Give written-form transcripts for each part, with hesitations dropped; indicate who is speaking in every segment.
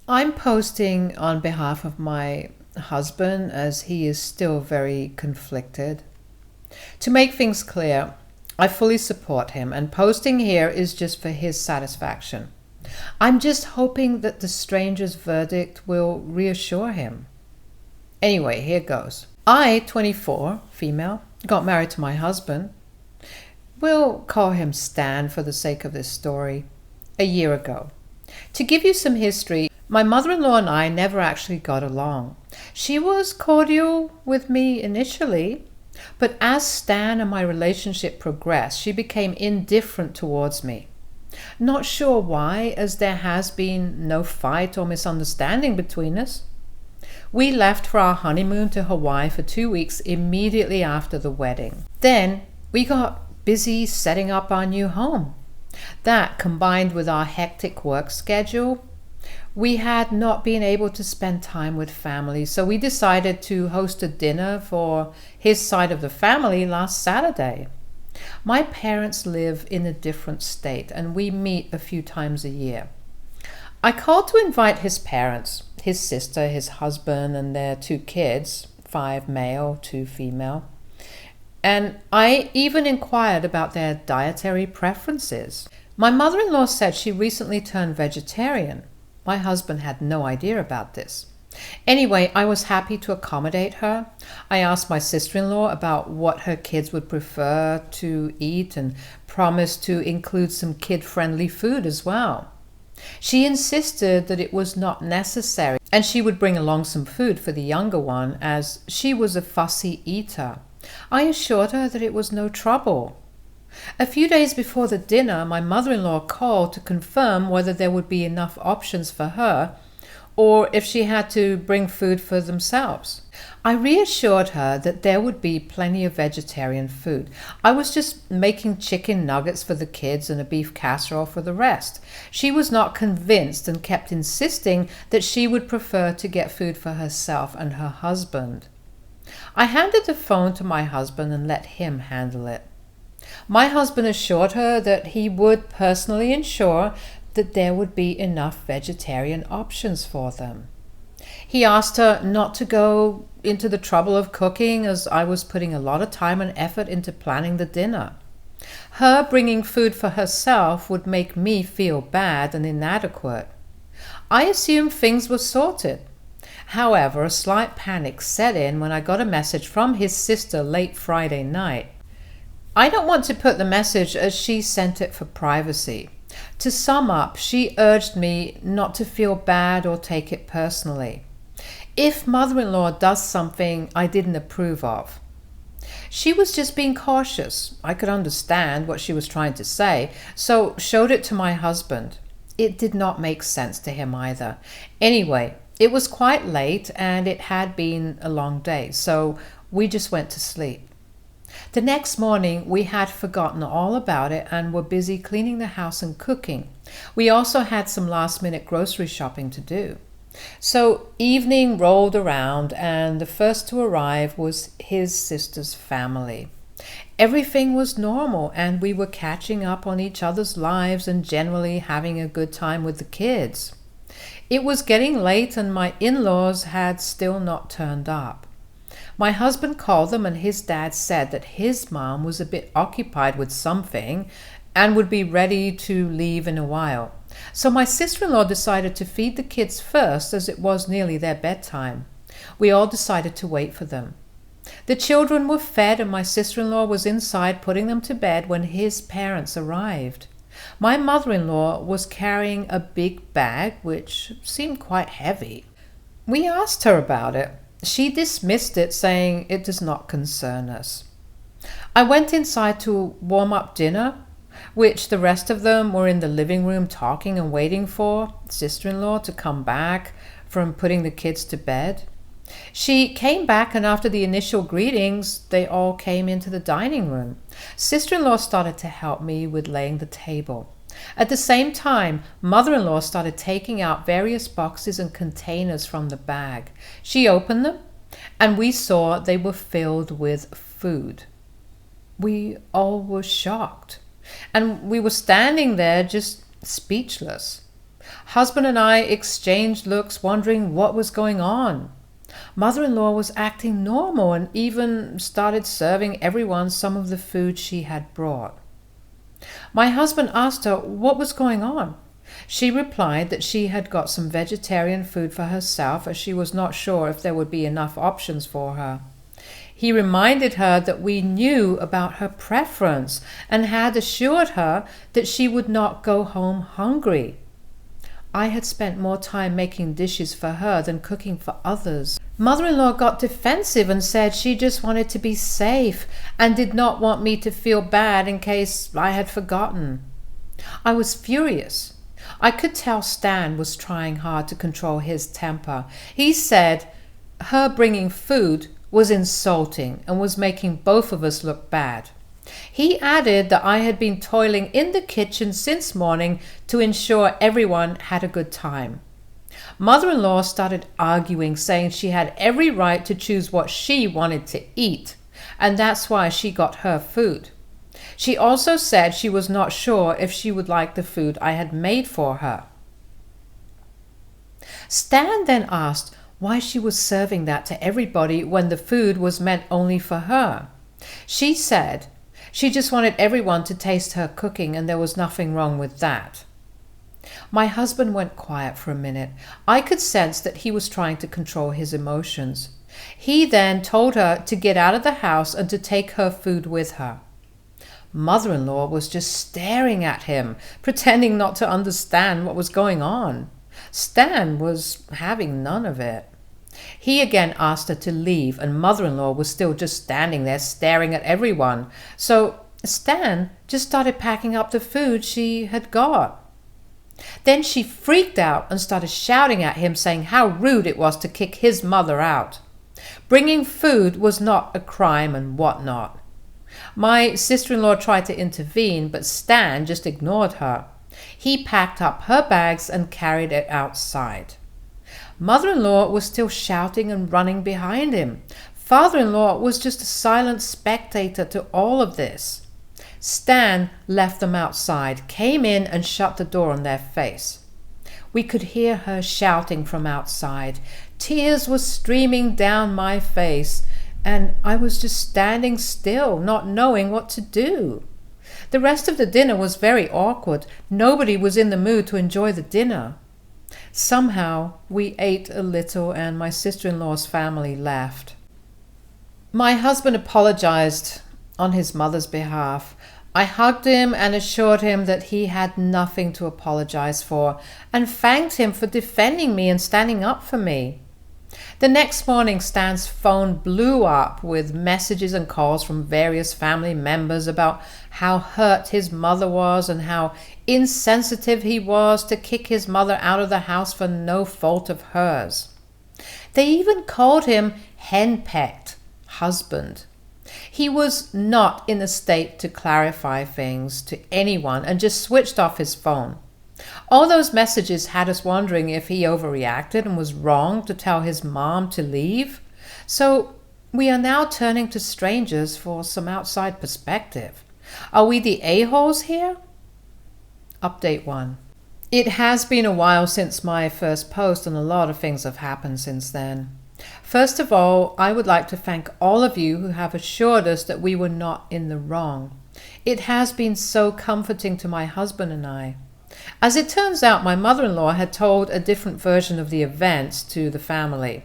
Speaker 1: I'm posting on behalf of my husband as he is still very conflicted. To make things clear, I fully support him, and posting here is just for his satisfaction. I'm just hoping that the stranger's verdict will reassure him. Anyway, here goes. I, 24, female, got married to my husband. We'll call him Stan for the sake of this story. A year ago. To give you some history, my mother-in-law and I never actually got along. She was cordial with me initially, but as Stan and my relationship progressed, she became indifferent towards me. Not sure why, as there has been no fight or misunderstanding between us. We left for our honeymoon to Hawaii for 2 weeks immediately after the wedding. Then we got busy setting up our new home. That, combined with our hectic work schedule, we had not been able to spend time with family, so we decided to host a dinner for his side of the family last Saturday. My parents live in a different state, and we meet a few times a year. I called to invite his parents, his sister, his husband, and their 2 kids, 5 male, 2 female. And I even inquired about their dietary preferences. My mother-in-law said she recently turned vegetarian. My husband had no idea about this. Anyway, I was happy to accommodate her. I asked my sister-in-law about what her kids would prefer to eat and promised to include some kid-friendly food as well. She insisted that it was not necessary and she would bring along some food for the younger one as she was a fussy eater. I assured her that it was no trouble. A few days before the dinner, my mother-in-law called to confirm whether there would be enough options for her or if she had to bring food for themselves. I reassured her that there would be plenty of vegetarian food. I was just making chicken nuggets for the kids and a beef casserole for the rest. She was not convinced and kept insisting that she would prefer to get food for herself and her husband. I handed the phone to my husband and let him handle it. My husband assured her that he would personally ensure that there would be enough vegetarian options for them. He asked her not to go into the trouble of cooking as I was putting a lot of time and effort into planning the dinner. Her bringing food for herself would make me feel bad and inadequate. I assumed things were sorted. However, a slight panic set in when I got a message from his sister late Friday night. I don't want to put the message as she sent it for privacy. To sum up, she urged me not to feel bad or take it personally. If mother-in-law does something I didn't approve of. She was just being cautious. I could understand what she was trying to say, so showed it to my husband. It did not make sense to him either. Anyway, it was quite late and it had been a long day, so we just went to sleep. The next morning, we had forgotten all about it and were busy cleaning the house and cooking. We also had some last-minute grocery shopping to do. So evening rolled around and the first to arrive was his sister's family. Everything was normal and we were catching up on each other's lives and generally having a good time with the kids. It was getting late and my in-laws had still not turned up. My husband called them and his dad said that his mom was a bit occupied with something and would be ready to leave in a while. So my sister-in-law decided to feed the kids first as it was nearly their bedtime. We all decided to wait for them. The children were fed and my sister-in-law was inside putting them to bed when his parents arrived. My mother-in-law was carrying a big bag which seemed quite heavy. We asked her about it. She dismissed it, saying it does not concern us. I went inside to warm up dinner, which the rest of them were in the living room talking and waiting for sister-in-law to come back from putting the kids to bed. She came back and after the initial greetings, they all came into the dining room. Sister-in-law started to help me with laying the table. At the same time, mother-in-law started taking out various boxes and containers from the bag. She opened them, and we saw they were filled with food. We all were shocked, and we were standing there just speechless. Husband and I exchanged looks, wondering what was going on. Mother-in-law was acting normal and even started serving everyone some of the food she had brought. My husband asked her what was going on. She replied that she had got some vegetarian food for herself, as she was not sure if there would be enough options for her. He reminded her that we knew about her preference and had assured her that she would not go home hungry. I had spent more time making dishes for her than cooking for others. Mother-in-law got defensive and said she just wanted to be safe and did not want me to feel bad in case I had forgotten. I was furious. I could tell Stan was trying hard to control his temper. He said her bringing food was insulting and was making both of us look bad. He added that I had been toiling in the kitchen since morning to ensure everyone had a good time. Mother-in-law started arguing, saying she had every right to choose what she wanted to eat, and that's why she got her food. She also said she was not sure if she would like the food I had made for her. Stan then asked why she was serving that to everybody when the food was meant only for her. She said she just wanted everyone to taste her cooking and there was nothing wrong with that. My husband went quiet for a minute. I could sense that he was trying to control his emotions. He then told her to get out of the house and to take her food with her. Mother-in-law was just staring at him, pretending not to understand what was going on. Stan was having none of it. He again asked her to leave, and mother-in-law was still just standing there staring at everyone. So Stan just started packing up the food she had got. Then she freaked out and started shouting at him, saying how rude it was to kick his mother out. Bringing food was not a crime and whatnot. My sister-in-law tried to intervene, but Stan just ignored her. He packed up her bags and carried it outside. Mother-in-law was still shouting and running behind him. Father-in-law was just a silent spectator to all of this. Stan left them outside, came in and shut the door on their face. We could hear her shouting from outside. Tears were streaming down my face, and I was just standing still, not knowing what to do. The rest of the dinner was very awkward. Nobody was in the mood to enjoy the dinner. Somehow we ate a little and my sister-in-law's family left. My husband apologized on his mother's behalf. I hugged him and assured him that he had nothing to apologize for and thanked him for defending me and standing up for me. The next morning, Stan's phone blew up with messages and calls from various family members about how hurt his mother was and how insensitive he was to kick his mother out of the house for no fault of hers. They even called him henpecked husband. He was not in a state to clarify things to anyone and just switched off his phone. All those messages had us wondering if he overreacted and was wrong to tell his mom to leave. So we are now turning to strangers for some outside perspective. Are we the a-holes here? Update 1. It has been a while since my first post and a lot of things have happened since then. First of all, I would like to thank all of you who have assured us that we were not in the wrong. It has been so comforting to my husband and I. As it turns out, my mother-in-law had told a different version of the events to the family.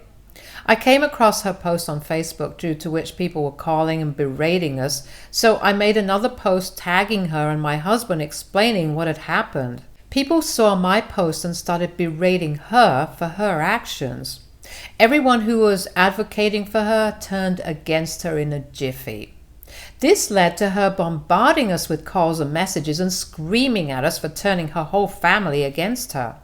Speaker 1: I came across her post on Facebook, due to which people were calling and berating us, so I made another post tagging her and my husband explaining what had happened. People saw my post and started berating her for her actions. Everyone who was advocating for her turned against her in a jiffy. This led to her bombarding us with calls and messages and screaming at us for turning her whole family against her.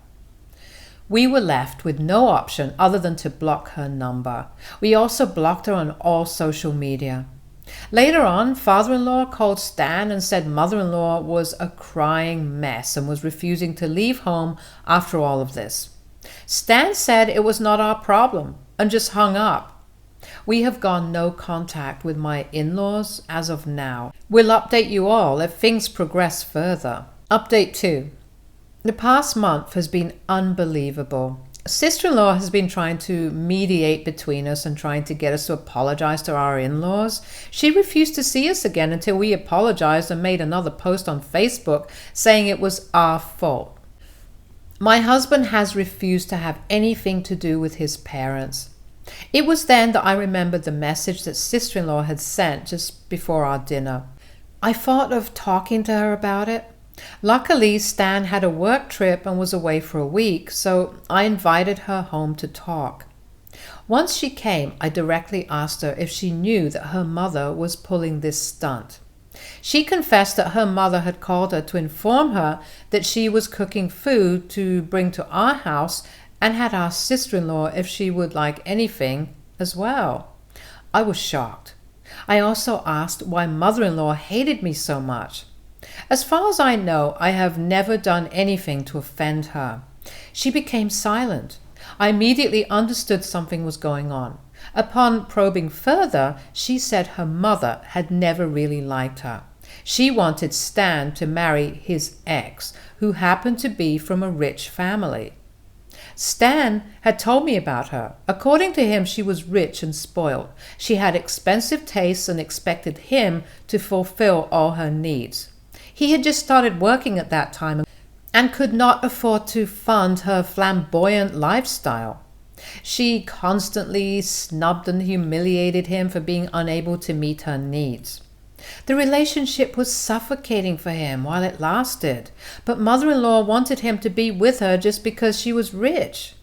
Speaker 1: We were left with no option other than to block her number. We also blocked her on all social media. Later on, father-in-law called Stan and said mother-in-law was a crying mess and was refusing to leave home after all of this. Stan said it was not our problem and just hung up. We have gone no contact with my in-laws as of now. We'll update you all if things progress further. Update 2. The past month has been unbelievable. Sister-in-law has been trying to mediate between us and trying to get us to apologize to our in-laws. She refused to see us again until we apologized and made another post on Facebook saying it was our fault. My husband has refused to have anything to do with his parents. It was then that I remembered the message that sister-in-law had sent just before our dinner. I thought of talking to her about it. Luckily, Stan had a work trip and was away for a week, so I invited her home to talk. Once she came, I directly asked her if she knew that her mother was pulling this stunt. She confessed that her mother had called her to inform her that she was cooking food to bring to our house and had asked sister-in-law if she would like anything as well. I was shocked. I also asked why mother-in-law hated me so much. As far as I know, I have never done anything to offend her. She became silent. I immediately understood something was going on. Upon probing further, she said her mother had never really liked her. She wanted Stan to marry his ex, who happened to be from a rich family. Stan had told me about her. According to him, she was rich and spoiled. She had expensive tastes and expected him to fulfill all her needs. He had just started working at that time and could not afford to fund her flamboyant lifestyle. She constantly snubbed and humiliated him for being unable to meet her needs. The relationship was suffocating for him while it lasted, but mother-in-law wanted him to be with her just because she was rich.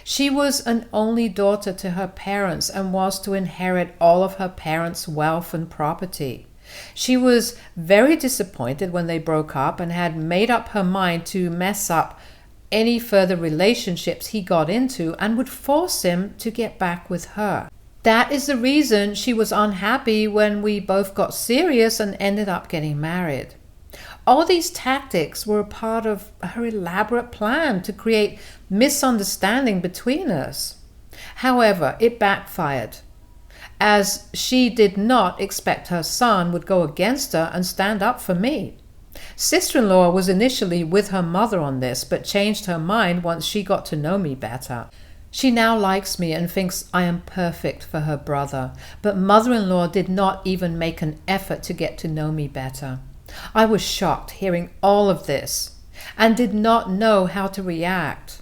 Speaker 1: She was an only daughter to her parents and was to inherit all of her parents' wealth and property. She was very disappointed when they broke up and had made up her mind to mess up any further relationships he got into and would force him to get back with her. That is the reason she was unhappy when we both got serious and ended up getting married. All these tactics were a part of her elaborate plan to create misunderstanding between us. However, it backfired, as she did not expect her son would go against her and stand up for me. Sister-in-law was initially with her mother on this, but changed her mind once she got to know me better. She now likes me and thinks I am perfect for her brother, but mother-in-law did not even make an effort to get to know me better. I was shocked hearing all of this and did not know how to react.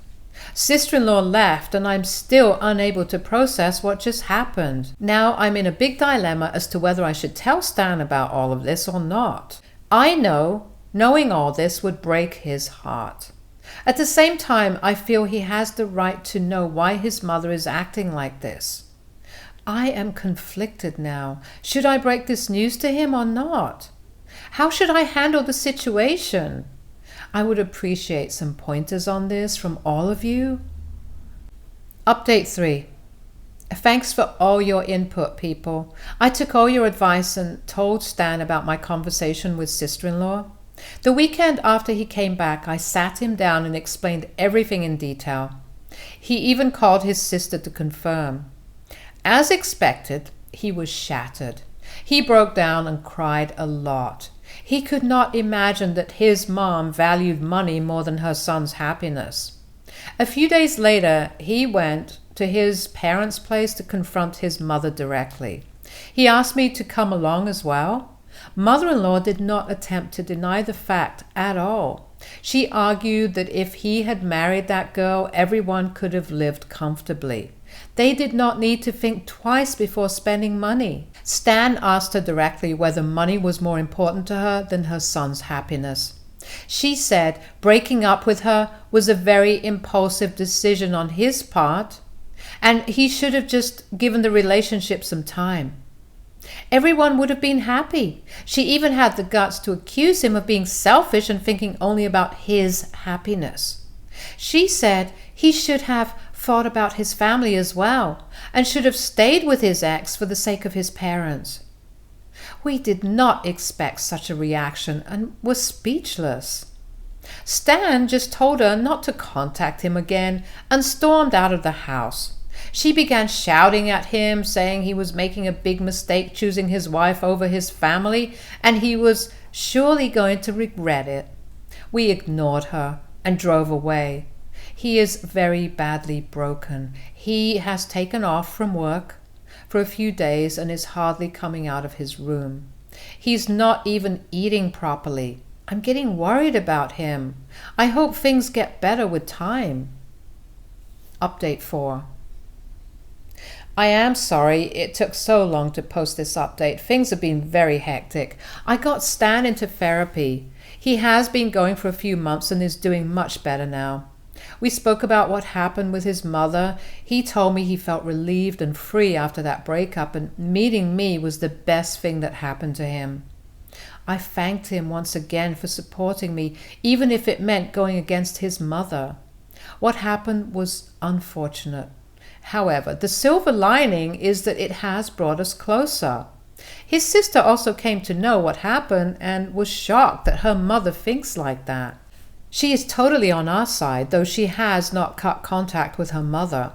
Speaker 1: Sister-in-law left and I'm still unable to process what just happened. Now I'm in a big dilemma as to whether I should tell Stan about all of this or not. I know knowing all this would break his heart. At the same time, I feel he has the right to know why his mother is acting like this. I am conflicted now. Should I break this news to him or not? How should I handle the situation? I would appreciate some pointers on this from all of you. Update 3. Thanks for all your input, people. I took all your advice and told Stan about my conversation with sister-in-law. The weekend after he came back, I sat him down and explained everything in detail. He even called his sister to confirm. As expected, he was shattered. He broke down and cried a lot. He could not imagine that his mom valued money more than her son's happiness. A few days later, he went to his parents' place to confront his mother directly. He asked me to come along as well. Mother-in-law did not attempt to deny the fact at all. She argued that if he had married that girl, everyone could have lived comfortably. They did not need to think twice before spending money. Stan asked her directly whether money was more important to her than her son's happiness. She said breaking up with her was a very impulsive decision on his part, and he should have just given the relationship some time. Everyone would have been happy. She even had the guts to accuse him of being selfish and thinking only about his happiness. She said he should have thought about his family as well and should have stayed with his ex for the sake of his parents. We did not expect such a reaction and were speechless. Stan just told her not to contact him again and stormed out of the house. She began shouting at him, saying he was making a big mistake choosing his wife over his family, and he was surely going to regret it. We ignored her. and drove away. He is very badly broken. He has taken off from work for a few days and is hardly coming out of his room. He's not even eating properly. I'm getting worried about him. I hope things get better with time. Update 4. I am sorry it took so long to post this update. Things have been very hectic. I got Stan into therapy. He has been going for a few months and is doing much better now. We spoke about what happened with his mother. He told me he felt relieved and free after that breakup, and meeting me was the best thing that happened to him. I thanked him once again for supporting me, even if it meant going against his mother. What happened was unfortunate. However, the silver lining is that it has brought us closer. His sister also came to know what happened and was shocked that her mother thinks like that. She is totally on our side, though she has not cut contact with her mother.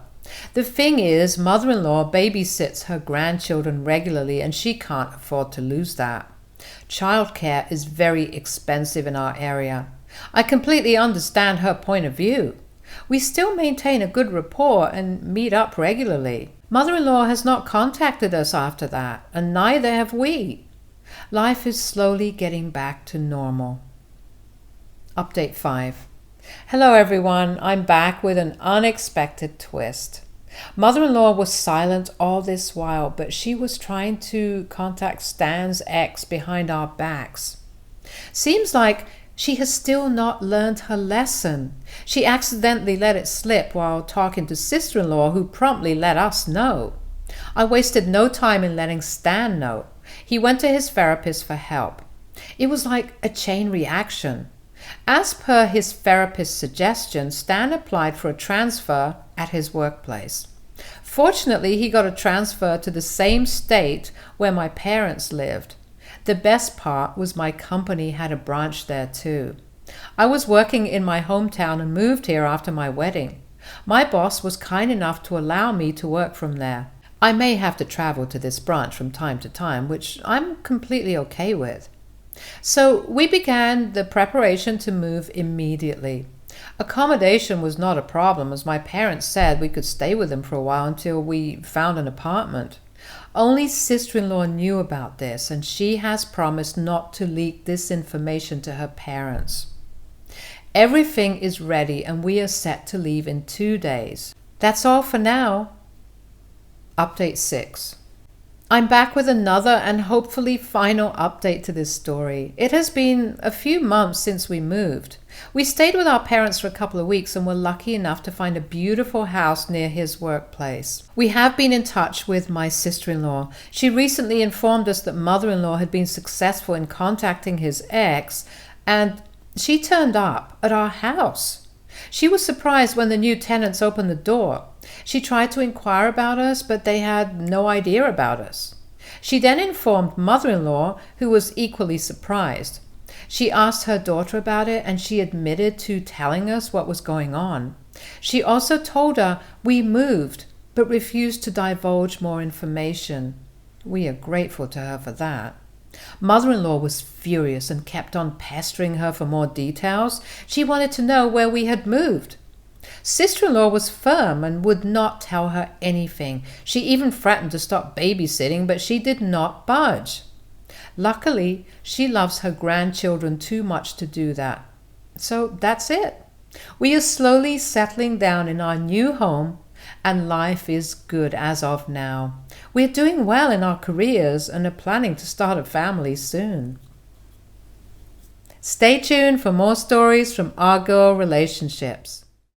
Speaker 1: The thing is, mother-in-law babysits her grandchildren regularly and she can't afford to lose that. Childcare is very expensive in our area. I completely understand her point of view. We still maintain a good rapport and meet up regularly. Mother-in-law has not contacted us after that, and neither have we. Life is slowly getting back to normal. Update 5. Hello everyone, I'm back with an unexpected twist. Mother-in-law was silent all this while, but she was trying to contact Stan's ex behind our backs. Seems like she has still not learned her lesson. She accidentally let it slip while talking to sister-in-law, who promptly let us know. I wasted no time in letting Stan know. He went to his therapist for help. It was like a chain reaction. As per his therapist's suggestion, Stan applied for a transfer at his workplace. Fortunately, he got a transfer to the same state where my parents lived. The best part was my company had a branch there too. I was working in my hometown and moved here after my wedding. My boss was kind enough to allow me to work from there. I may have to travel to this branch from time to time, which I'm completely okay with. So we began the preparation to move immediately. Accommodation was not a problem, as my parents said we could stay with them for a while until we found an apartment. Only sister-in-law knew about this, and she has promised not to leak this information to her parents. Everything is ready and we are set to leave in 2 days. That's all for now. Update 6. I'm back with another and hopefully final update to this story. It has been a few months since we moved. We stayed with our parents for a couple of weeks and were lucky enough to find a beautiful house near his workplace. We have been in touch with my sister-in-law. She recently informed us that mother-in-law had been successful in contacting his ex, and she turned up at our house. She was surprised when the new tenants opened the door. She tried to inquire about us, but they had no idea about us. She then informed mother-in-law, who was equally surprised. She asked her daughter about it, and she admitted to telling us what was going on. She also told her we moved, but refused to divulge more information. We are grateful to her for that. Mother-in-law was furious and kept on pestering her for more details. She wanted to know where we had moved. Sister-in-law was firm and would not tell her anything. She even threatened to stop babysitting, but she did not budge. Luckily, she loves her grandchildren too much to do that. So that's it. We are slowly settling down in our new home, and life is good as of now. We are doing well in our careers and are planning to start a family soon. Stay tuned for more stories from our girl relationships.